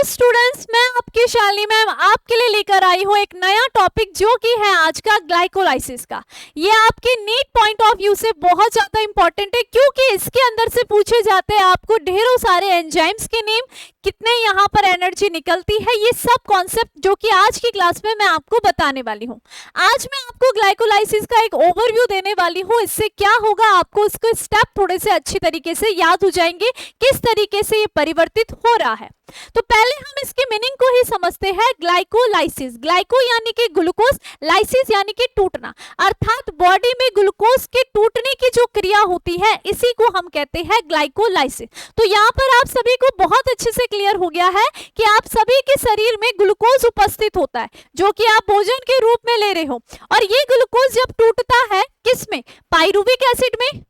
Students, मैं आपकी Shalini ma'am आपके लिए लेकर आई हूँ एक नया टॉपिक जो कि है आज का ग्लाइकोलाइसिस का। ये आपके नीट पॉइंट ऑफ व्यू से बहुत ज्यादा इंपॉर्टेंट है क्योंकि इसके अंदर से पूछे जाते हैं आपको ढेरों सारे एंजाइम्स के नेम, कितने यहाँ पर एनर्जी निकलती है, ये सब कॉन्सेप्ट जो कि आज की क्लास में मैं आपको बताने वाली हूँ। आज मैं आपको ग्लाइकोलाइसिस का एक ओवरव्यू देने वाली हूँ। इससे क्या होगा, आपको इसके स्टेप थोड़े से अच्छी तरीके से याद हो जाएंगे, किस तरीके से ये परिवर्तित हो रहा है। तो पहले हम इसके मीनिंग को ही समझते हैं। ग्लाइकोलाइसिस, ग्लाइको यानी कि ग्लूकोज, लाइसिस यानी कि टूटना, अर्थात बॉडी में ग्लूकोज के टूटने की जो क्रिया होती है इसी को हम कहते हैं ग्लाइकोलाइसिस। तो यहाँ पर आप सभी को बहुत अच्छे से क्लियर हो गया है कि आप सभी के शरीर में ग्लूकोज उपस्थित होता है जो कि आप भोजन के रूप में ले रहे हो, और ये ग्लूकोज जब टूटता है किसमें, पाइरुविक एसिड में,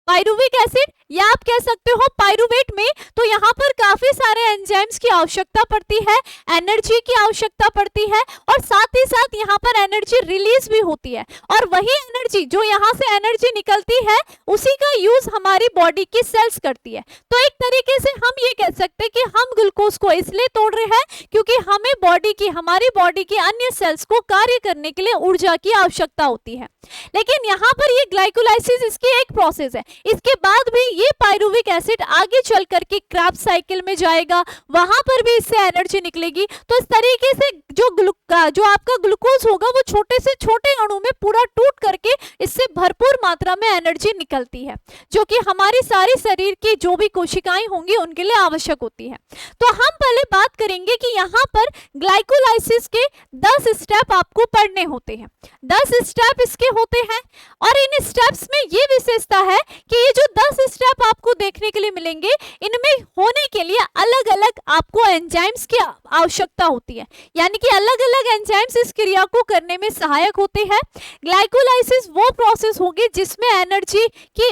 पाइरुविक एसिड या आप कह सकते हो पाइरुवेट में। तो यहाँ पर काफी सारे एंजाइम्स की आवश्यकता पड़ती है, एनर्जी की आवश्यकता पड़ती है, और साथ ही साथ यहाँ पर एनर्जी रिलीज भी होती है, और वही एनर्जी जो यहाँ से एनर्जी निकलती है उसी का यूज हमारी बॉडी की सेल्स करती है। तो एक तरीके से हम ये कह सकते हैं कि हम ग्लूकोज को इसलिए तोड़ रहे हैं क्योंकि हमें हमारी बॉडी की अन्य सेल्स को कार्य करने के लिए ऊर्जा की आवश्यकता होती है। लेकिन यहाँ पर ये ग्लाइकोलाइसिस इसकी एक प्रोसेस है। इसके बाद भी ये पाइरुविक एसिड आगे चल करके क्रेब्स साइकिल में जाएगा, वहां पर भी इससे एनर्जी निकलेगी। तो इस तरीके से जो आपका ग्लूकोज होगा वो छोटे से छोटे अणु में पूरा टूट करके इससे भरपूर मात्रा में एनर्जी निकलती है जो कि हमारी सारी शरीर की जो भी कोशिकाएं होंगी उनके लिए आवश्यक होती है। तो हम पहले बात करेंगे कि यहाँ पर ग्लाइकोलाइसिस के 10 स्टेप आपको पढ़ने होते हैं। 10 स्टेप इसके होते हैं, और इन स्टेप्स में ये विशेषता है कि ये जो 10 स्टेप आपको देखने के लिए मिलेंगे इनमें होने के लिए अलग अलग आपको एंजाइम्स की आवश्यकता होती है, यानी कि अलग अलग एंजाइम्स इस क्रिया को करने में सहायक होते हैं। ग्लाइकोलाइसिस वो प्रोसेस होगी जिसमें एनर्जी की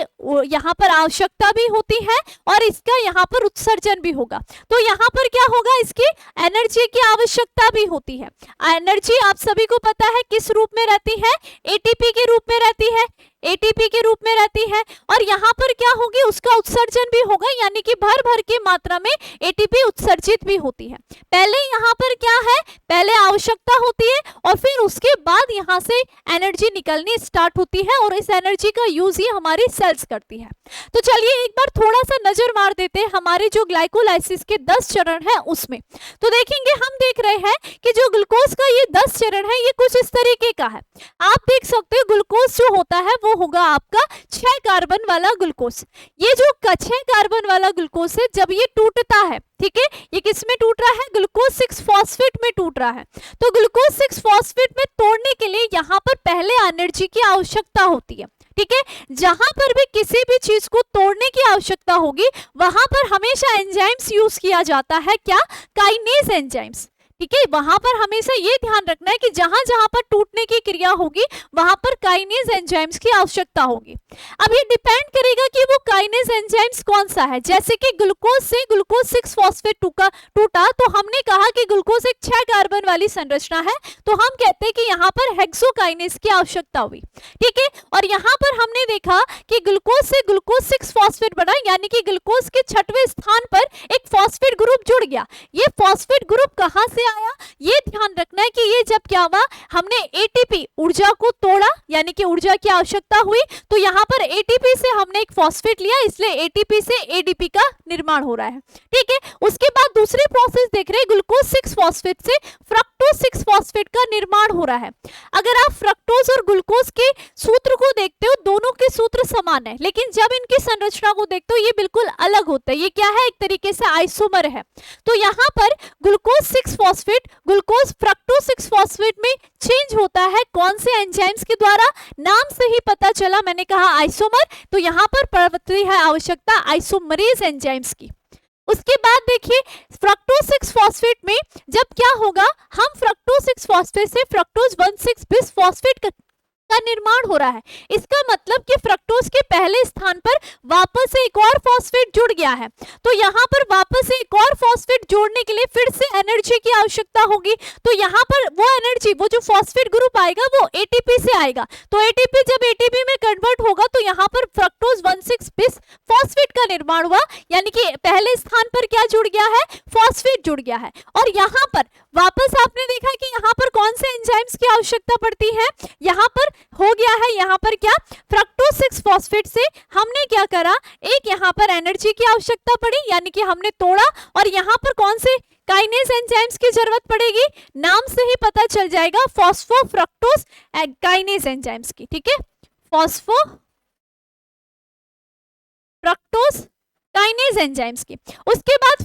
यहाँ पर आवश्यकता भी होती है और इसका यहाँ पर उत्सर्जन भी होगा। तो यहाँ पर क्या होगा, इसकी एनर्जी की आवश्यकता भी होती है। एनर्जी आप सभी को पता है किस रूप में रहती है, एटीपी के रूप में रहती है, एटीपी के रूप में रहती है, और यहाँ पर क्या होगी, उसका उत्सर्जन भी होगा, यानी कि भर भर की मात्रा में एटीपी उत्सर्जित भी होती है। पहले यहाँ पर क्या है, पहले आवश्यकता होती है और फिर उसके बाद यहाँ से एनर्जी निकलनी स्टार्ट होती है, और इस एनर्जी का यूज ही हमारी सेल्स करती है। तो चलिए एक बार थोड़ा सा नजर मार देते हैं हमारे जो ग्लाइकोलाइसिस के 10 चरण है उसमें। तो देखेंगे, हम देख रहे हैं कि जो ग्लूकोज का ये 10 चरण है ये कुछ इस तरीके का है। आप देख सकते हो ग्लूकोज जो होता है वो होगा आपका 6 कार्बन वाला ग्लूकोज। ये जो 6 कार्बन वाला ग्लूकोज है जब ये टूटता है, ठीक है, ये किस में टूट रहा है, ग्लूकोज 6 फॉस्फेट में टूट रहा है। तो ग्लूकोज 6 फॉस्फेट में तोड़ने के लिए यहाँ पर पहले एनर्जी की आवश्यकता होती है, ठीक है। जहां पर भी किसी भी चीज को तोड़ने की आवश्यकता होगी वहां पर हमेशा एंजाइम्स यूज किया जाता है, क्या, काइनेज एंजाइम्स, ठीक है। वहां पर हमेशा ये ध्यान रखना है कि जहां जहां पर टूटने की क्रिया होगी वहां पर काइनेज एंजाइम्स की आवश्यकता होगी। अब ये डिपेंड करेगा कि वो काइनेज एंजाइम्स कौन सा है। जैसे कि ग्लूकोज से ग्लूकोज 6 फॉस्फेट टूटा तो हमने कहा कि ग्लूकोज एक 6 कार्बन वाली संरचना है, तो हम कहते हैं कि यहाँ पर हेक्सोकाइनेज की आवश्यकता हुई, ठीक है। और यहाँ पर हमने देखा कि ग्लूकोज से ग्लूकोज 6 फॉस्फेट बना, यानी कि ग्लूकोज के 6वें स्थान पर एक फॉस्फेट ग्रुप जुड़ गया। ये फॉस्फेट ग्रुप कहां से आया, ये ध्यान रखना है कि ये जब क्या हुआ, हमने एटीपी ऊर्जा को तोड़ा, यानी कि ऊर्जा की आवश्यकता हुई, तो यहाँ पर एटीपी से हमने एक फॉस्फेट लिया, इसलिए एटीपी से एडीपी का निर्माण हो रहा है, ठीक है। उसके बाद दूसरी प्रोसेस देख रहे हैं, ग्लूकोज 6 फॉस्फेट से फ्रक्टोज 6 फॉस्फेट का निर्माण हो रहा है। अगर आप फ्रक्टोज और ग्लूकोज के सूत्र को देखते हो, दोनों के सूत्र समान है, लेकिन जब इनकी संरचना को देखते हो ये बिल्कुल अलग होता है। ये क्या है, एक तरीके से आइसोमर है। तो यहाँ पर glucose 6 phosphate glucose fructose 6 phosphate में चेंज होता है, कौन से एंजाइम्स के द्वारा, नाम से ही पता चला, मैंने कहा आइसोमर, तो यहाँ पर पड़ती है आवश्यकता आइसोमरेज एंजाइम्स की। उसके बाद देखिए फ्रक्टोज 6 फॉस्फेट में जब क्या होगा, हम फ्रक्टोज 6 फॉस्फेट से फ्रक्टोज 1,6 बिस फॉस्फेट का निर्माण हो रहा है। इसका मतलब कि फ्रक्टोज के पहले स्थान पर वापस से एक और फॉस्फेट जुड़ गया है। तो यहाँ पर वापस से एक और फॉस्फेट जोड़ने के लिए फिर से एनर्जी की आवश्यकता होगी। तो यहाँ पर वो एनर्जी, वो जो फॉस्फेट ग्रुप आएगा वो एटीपी से आएगा। तो एटीपी जब एटीपी में कन्वर्ट होगा तो यहाँ पर फ्रक्टोज 1,6-bis फॉस्फेट का निर्माण हुआ, यानी कि पहले स्थान पर क्या जुड़ गया है, फॉस्फेट जुड़ गया है। और यहाँ पर वापस आपने देखा कि यहाँ पर कौन से एंजाइम्स की आवश्यकता पड़ती है, यहाँ पर हो गया है, यहाँ पर क्या, फ्रक्टोज 6-फॉस्फेट से हमने क्या करा, एक यहाँ पर एनर्जी की आवश्यकता पड़ी, यानी कि हमने तोड़ा। और यहाँ पर कौन से काइनेज एंजाइम्स की जरूरत पड़ेगी, नाम से ही पता चल जाएगा, फॉस्फोफ्रक्टोज काइनेज एंजाइम्स की। ठीक है, फॉस्फोफ्रक्टोज काइनेज एंजाइम्स की। उसके बाद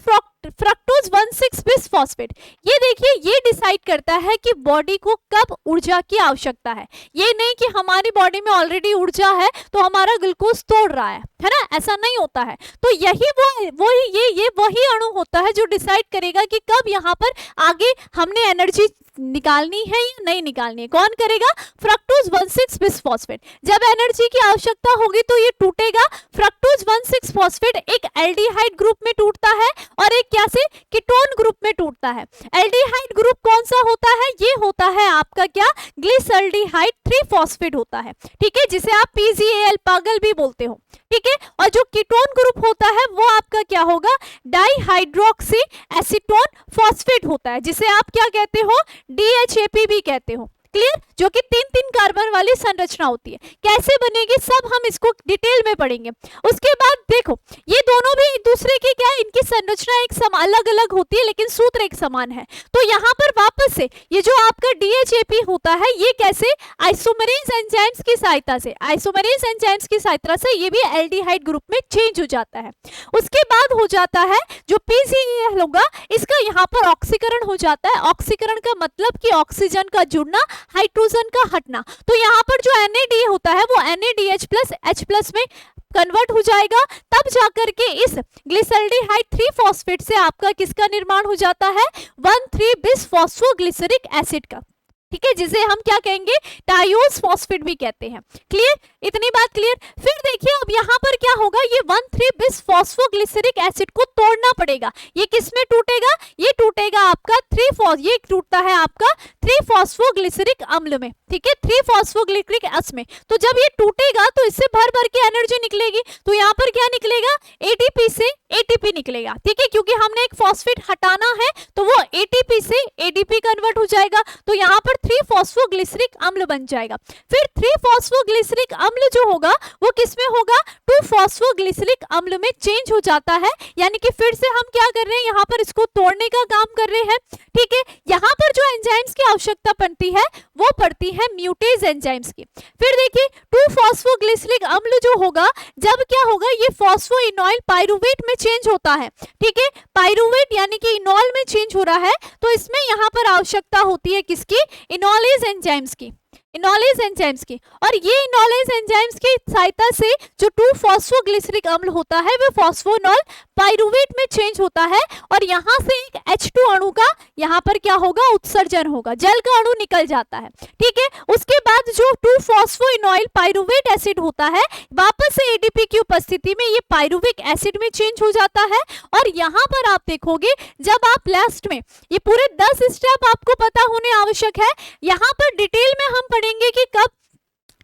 फ्रक्टोज 1,6-bis फॉस्फेट, ये देखिए ये डिसाइड करता है कि बॉडी को कब ऊर्जा की आवश्यकता है। ये नहीं कि हमारी बॉडी में ऑलरेडी ऊर्जा है तो हमारा ग्लूकोज तोड़ रहा है ना, ऐसा नहीं होता है। तो यही वही अणु होता है जो डिसाइड करेगा कि कब यहाँ पर आगे हमने एनर्जी निकालनी है या नहीं निकालनी है। कौन करेगा, फ्रक्टोज 1,6-bis फॉस्फेट। जब एनर्जी की आवश्यकता होगी तो ये टूटेगा। फ्रक्टोज 1,6-फॉस्फेट एक एल्डिहाइड ग्रुप में टूटता है और एक क्या से, कीटोन ग्रुप में टूटता है। एल्डिहाइड ग्रुप कौन सा होता है, ये होता है आपका क्या, ग्लिसल्डिहाइड 3-फॉस्फेट होता है। ठीक है, जिसे आप PgAl पागल भी बोलते हो। ठीक है, और जो कीटोन ग्रुप होता है वो आपका क्या होगा, डाइहाइड्रोक्सी एसीटोन फॉस्फेट होता है, जिसे आप क्या कहते हो, DHAP भी कहते हो। क्लियर, जो कि 3-3 कार्बन वाली संरचना होती है। कैसे बनेगी सब हम इसको डिटेल में पढ़ेंगे। उसके बाद देखो ये दोनों भी एक दूसरे की क्या है, इनकी संरचना एक अलग अलग होती है लेकिन सूत्र एक समान है। तो यहाँ पर वापस से ये जो आपका DHAP होता है ये कैसे, आइसोमरेज एंजाइम्स की सहायता से, आइसोमरेज एंजाइम्स की सहायता से ये भी एल्डिहाइड ग्रुप में चेंज हो जाता है। उसके बाद हो जाता है जो PgAl होगा, इसका यहाँ पर ऑक्सीकरण हो जाता है। ऑक्सीकरण का मतलब कि ऑक्सीजन का जुड़ना, हाइड्रोजन का हटना। तो यहाँ पर जो NAD होता है वो NADH+H+ में कन्वर्ट हो जाएगा, तब जाकर के इस ग्लिसल्डिहाइड 3-फॉस्फेट से आपका किसका निर्माण हो जाता है, 1,3-bis फॉस्फोग्लिसरिक एसिड का। ठीक है, जिसे हम क्या कहेंगे, टायोस फॉस्फेट भी कहते हैं। क्लियर, इतनी बात क्लियर। फिर देखिए अब यहाँ पर क्या होगा, ये 1,3-bis फॉस्फोग्लिसरिक एसिड को तोड़ना पड़ेगा। ये किस में टूटेगा, ये टूटेगा आपका ये टूटता है आपका 3-फॉस्फोग्लिसरिक अम्ल में। ठीक है, 3-फॉस्फोग्लिसरिक एसिड में। तो जब ये टूटेगा तो इससे भर भर के एनर्जी निकलेगी। तो यहाँ पर क्या निकलेगा, ATP से ATP निकलेगा। ठीक है, क्योंकि हमने एक फॉस्फेट हटाना है तो वो ATP से ADP कन्वर्ट हो जाएगा। तो यहाँ पर 3-फॉस्फोग्लिसरिक अम्ल बन जाएगा। फिर 3-फॉस्फोग्लिसरिक अम्ल जो होगा वो किसमें होगा, 2-फॉस्फोग्लिसरिक अम्ल में चेंज हो जाता है। यानी कि फिर से हम क्या कर रहे हैं, यहाँ पर इसको तोड़ने का काम कर रहे हैं। ठीक है, यहाँ पर जो एंजाइम्स की आवश्यकता पड़ती है वो पड़ती है म्यूटेज एंजाइम्स की। फिर देखिए 2-फॉस्फोग्लिसरिक अम्ल जो होगा, जब क्या होगा, ये फॉस्फोइनॉल पाइरूवेट में चेंज होता है। ठीक है, पाइरूवेट यानी कि इनॉल में चेंज हो रहा है। तो इसमें यहाँ पर आवश्यकता होती है किसकी, इनॉलेज एंजाइम्स की, इनॉलेज एंजाइम्स की। और ये इनॉलेज एंजाइम्स की सहायता से जो 2-फॉस्फोग्लिसरिक अम्ल होता है वो फॉस्फोइनॉल पाइरूवेट में चेंज होता है और यहाँ से एक H2 अणु का यहाँ पर क्या होगा, उत्सर्जन होगा, जल का अणु निकल जाता है। ठीक है, उसके बाद जो 2-फॉस्फोइनॉल पाइरूवेट एसिड होता है वापस से ADP की उपस्थिति में ये पाइरूविक एसिड में चेंज हो जाता है। और यहाँ पर आप देखोगे जब आप लास्ट में ये पूरे 10 स्टेप आपको पता होने आवश्यक है। यहाँ पर डिटेल में हम पढ़ेंगे कि कब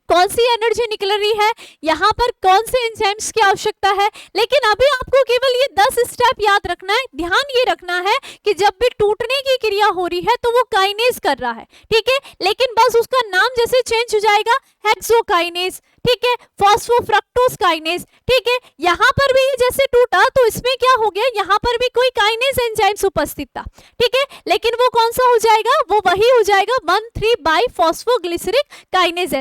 कौन सी एनर्जी निकल रही है, यहाँ पर कौन से एंजाइम्स की आवश्यकता है। लेकिन अभी आपको केवल ये 10 स्टेप याद रखना है। ध्यान ये रखना है कि जब भी टूटने की क्रिया हो रही है तो वो काइनेज कर रहा है। ठीक है, लेकिन बस उसका नाम जैसे चेंज हो जाएगा, हेक्सोकाइनेज। ठीक है, फॉस्फोफ्रक्टोज काइनेज। ठीक है, यहाँ पर भी जैसे टूटा तो इसमें क्या हो गया, यहाँ पर भी कोई काइनेज एंजाइम्स उपस्थित था। ठीक है, लेकिन वो कौन सा हो जाएगा, वो वही हो जाएगा 1,3-बाइफॉस्फोग्लिसरिक काइनेज।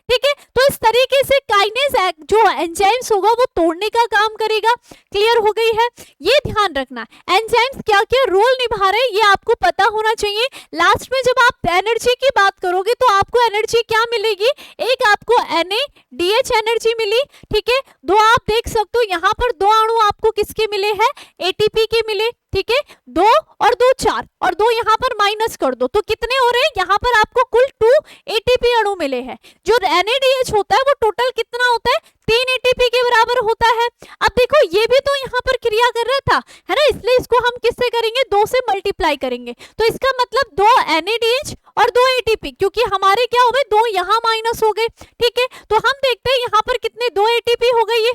ठीक है, तो इस तरीके से काइनेज जो एंजाइम्स होगा वो तोड़ने का काम करेगा। क्लियर हो गई है, ये ध्यान रखना। एंजाइम्स क्या क्या रोल निभा रहे हैं ये आपको पता होना चाहिए। लास्ट में जब आप एनर्जी की बात करोगे तो आपको एनर्जी क्या मिलेगी, एक आपको NADH एनर्जी मिली। ठीक है, दो आप देख सकते हो यहाँ पर 2 अणु आपको किसके मिले हैं, ATP के मिले। ठीक है, 2 और 2 4 और 2 यहाँ पर माइनस कर दो तो कितने हो रहे हैं, यहाँ पर आपको कुल 2 एटीपी अणु मिले हैं। जो NADH होता है वो टोटल कितना होता है, 3 एटीपी के बराबर होता है। अब देखो ये भी तो यहाँ पर क्रिया कर रहा था, है ना, इसलिए इसको हम किससे करेंगे, 2 से मल्टीप्लाई करेंगे। तो इसका मतलब 2 NADH और 2 एटीपी, क्योंकि हमारे क्या हो गए, 2 यहाँ माइनस हो गए। ठीक है, तो हम देखते हैं यहाँ पर कितने, 2 एटीपी हो गए, ये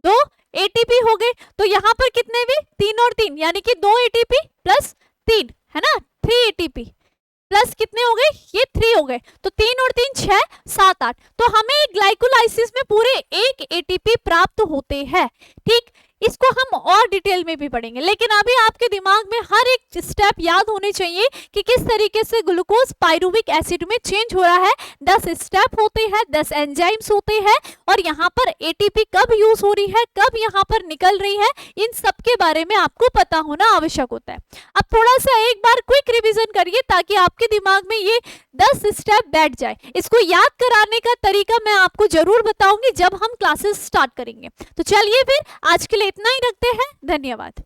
2 एटीपी हो गए। तो यहाँ पर कितने भी, 3 और 3 यानी कि 2 एटीपी प्लस 3, है ना, 3 एटीपी प्लस कितने हो गए, ये 3 हो गए। तो 3 और 3 6 7 8। तो हमें ग्लाइकोलाइसिस में पूरे 1 एटीपी प्राप्त होते हैं। ठीक, इसको हम और डिटेल में भी पढ़ेंगे, लेकिन अभी आपके दिमाग में हर एक स्टेप याद होने चाहिए कि किस तरीके से ग्लूकोज पायरुविक एसिड में चेंज हो रहा है। 10 स्टेप होते हैं, 10 एंजाइम्स होते हैं, और यहाँ पर एटीपी कब यूज हो रही है, कब यहाँ पर निकल रही है, इन सब के बारे में आपको पता होना आवश्यक होता है। अब थोड़ा सा एक बार क्विक रिविजन करिए ताकि आपके दिमाग में ये 10 स्टेप बैठ जाए। इसको याद कराने का तरीका मैं आपको जरूर बताऊंगी जब हम क्लासेस स्टार्ट करेंगे। तो चलिए फिर आज के लिए इतना ही रखते हैं, धन्यवाद।